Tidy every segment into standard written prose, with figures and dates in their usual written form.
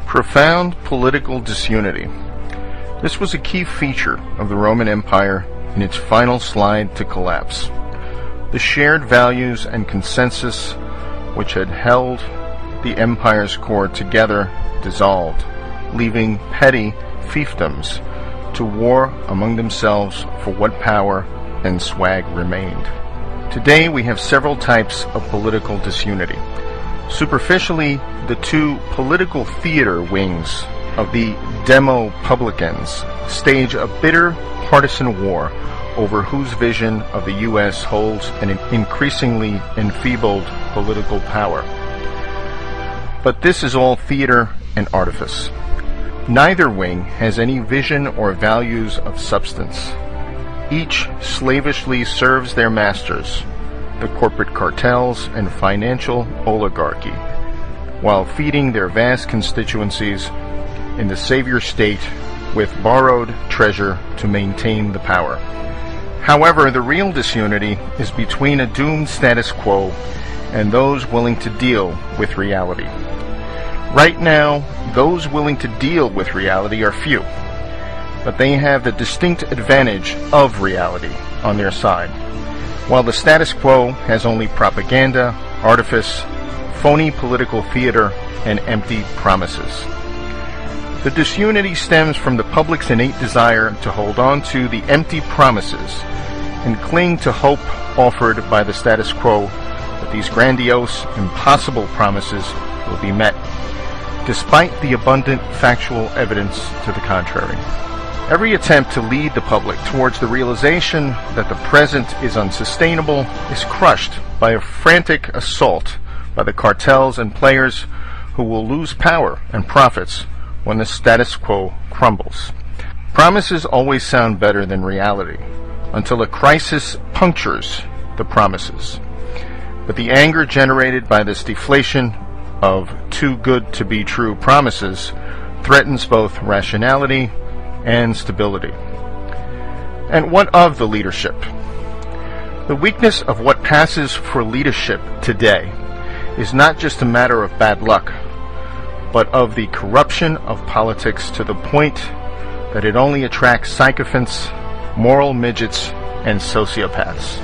Profound political disunity. This was a key feature of the Roman Empire in its final slide to collapse. The shared values and consensus which had held the empire's core together dissolved, leaving petty fiefdoms to war among themselves for what power and swag remained. Today we have several types of political disunity. Superficially, the two political theater wings of the Demo-publicans stage a bitter partisan war over whose vision of the U.S. holds an increasingly enfeebled political power. But this is all theater and artifice. Neither wing has any vision or values of substance. Each slavishly serves their masters, the corporate cartels and financial oligarchy, while feeding their vast constituencies in the savior state with borrowed treasure to maintain the power. However, the real disunity is between a doomed status quo and those willing to deal with reality. Right now, those willing to deal with reality are few, but they have the distinct advantage of reality on their side, while the status quo has only propaganda, artifice, phony political theater, and empty promises. The disunity stems from the public's innate desire to hold on to the empty promises and cling to hope offered by the status quo that these grandiose, impossible promises will be met, despite the abundant factual evidence to the contrary. Every attempt to lead the public towards the realization that the present is unsustainable is crushed by a frantic assault by the cartels and players who will lose power and profits when the status quo crumbles. Promises always sound better than reality until a crisis punctures the promises. But the anger generated by this deflation of too good to be true promises threatens both rationality and stability. And what of the leadership? The weakness of what passes for leadership today is not just a matter of bad luck, but of the corruption of politics to the point that it only attracts sycophants, moral midgets, and sociopaths.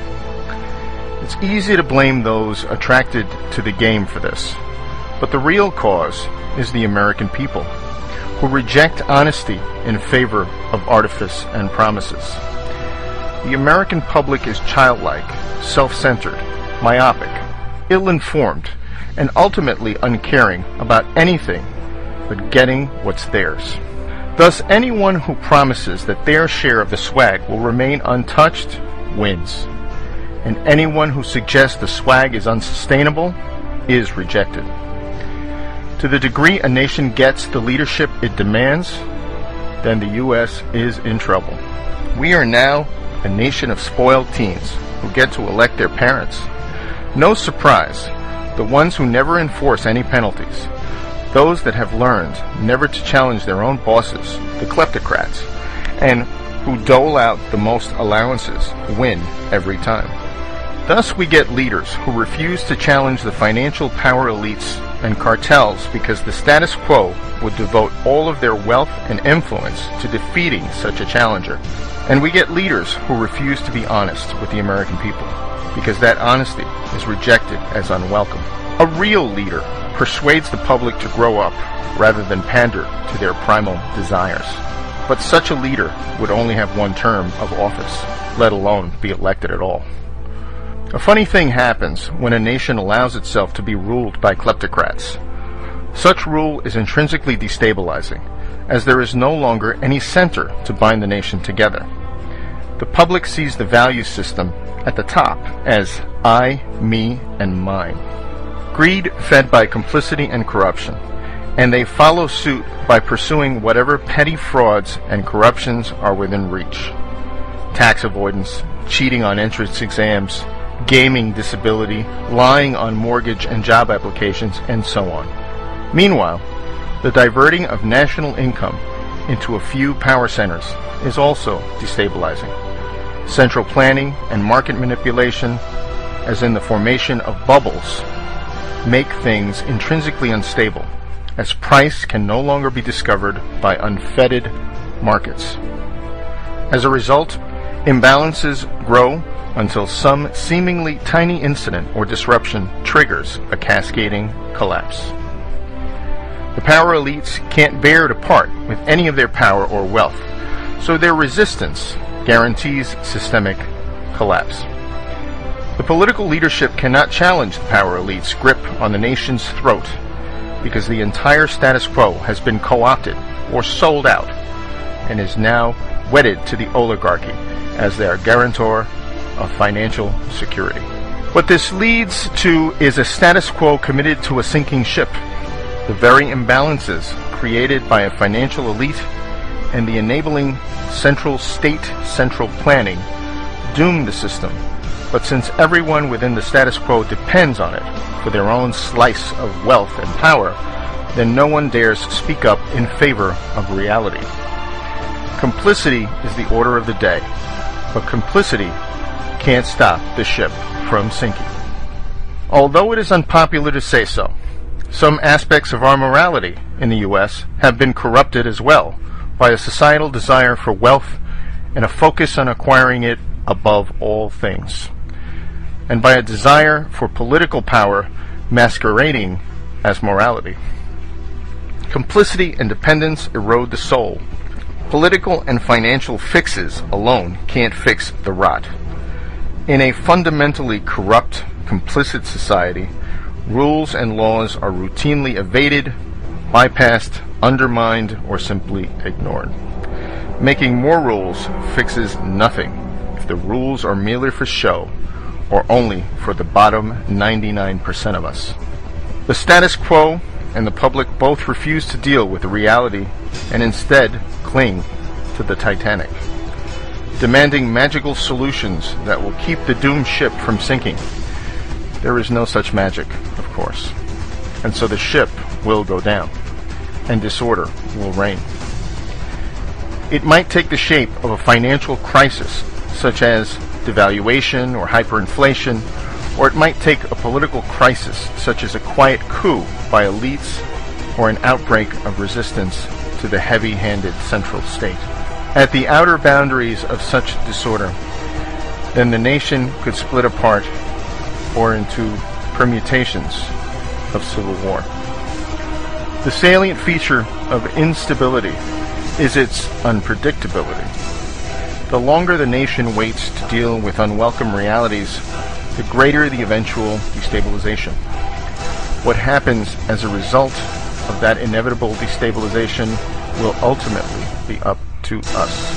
It's easy to blame those attracted to the game for this, but the real cause is the American people, who reject honesty in favor of artifice and promises. The American public is childlike, self-centered, myopic, ill-informed, and ultimately uncaring about anything but getting what's theirs. Thus, anyone who promises that their share of the swag will remain untouched wins, and anyone who suggests the swag is unsustainable is rejected. To the degree a nation gets the leadership it demands, then the U.S. is in trouble. We are now a nation of spoiled teens who get to elect their parents. No surprise, the ones who never enforce any penalties, those that have learned never to challenge their own bosses, the kleptocrats, and who dole out the most allowances, win every time. Thus we get leaders who refuse to challenge the financial power elites and cartels because the status quo would devote all of their wealth and influence to defeating such a challenger. And we get leaders who refuse to be honest with the American people because that honesty is rejected as unwelcome. A real leader persuades the public to grow up rather than pander to their primal desires. But such a leader would only have one term of office, let alone be elected at all. A funny thing happens when a nation allows itself to be ruled by kleptocrats. Such rule is intrinsically destabilizing, as there is no longer any center to bind the nation together. The public sees the value system at the top as I, me, and mine. Greed fed by complicity and corruption, and they follow suit by pursuing whatever petty frauds and corruptions are within reach. Tax avoidance, cheating on entrance exams, gaming disability, lying on mortgage and job applications, and so on. Meanwhile, the diverting of national income into a few power centers is also destabilizing. Central planning and market manipulation, as in the formation of bubbles, make things intrinsically unstable, as price can no longer be discovered by unfettered markets. As a result, imbalances grow until some seemingly tiny incident or disruption triggers a cascading collapse. The power elites can't bear to part with any of their power or wealth, so their resistance guarantees systemic collapse. The political leadership cannot challenge the power elite's grip on the nation's throat because the entire status quo has been co-opted or sold out and is now wedded to the oligarchy as their guarantor of financial security. What this leads to is a status quo committed to a sinking ship. The very imbalances created by a financial elite and the enabling central planning doom the system. But since everyone within the status quo depends on it for their own slice of wealth and power, then no one dares speak up in favor of reality. Complicity is the order of the day, but complicity can't stop the ship from sinking. Although it is unpopular to say so, some aspects of our morality in the U.S. have been corrupted as well by a societal desire for wealth and a focus on acquiring it above all things, and by a desire for political power masquerading as morality. Complicity and dependence erode the soul. Political and financial fixes alone can't fix the rot. In a fundamentally corrupt, complicit society, rules and laws are routinely evaded, bypassed, undermined, or simply ignored. Making more rules fixes nothing if the rules are merely for show or only for the bottom 99% of us. The status quo and the public both refuse to deal with the reality and instead cling to the Titanic, demanding magical solutions that will keep the doomed ship from sinking. There is no such magic, of course, and so the ship will go down, and disorder will reign. It might take the shape of a financial crisis, such as devaluation or hyperinflation, or it might take a political crisis, such as a quiet coup by elites or an outbreak of resistance to the heavy-handed central state. At the outer boundaries of such disorder, then the nation could split apart or into permutations of civil war. The salient feature of instability is its unpredictability. The longer the nation waits to deal with unwelcome realities, the greater the eventual destabilization. What happens as a result of that inevitable destabilization will ultimately be up to us.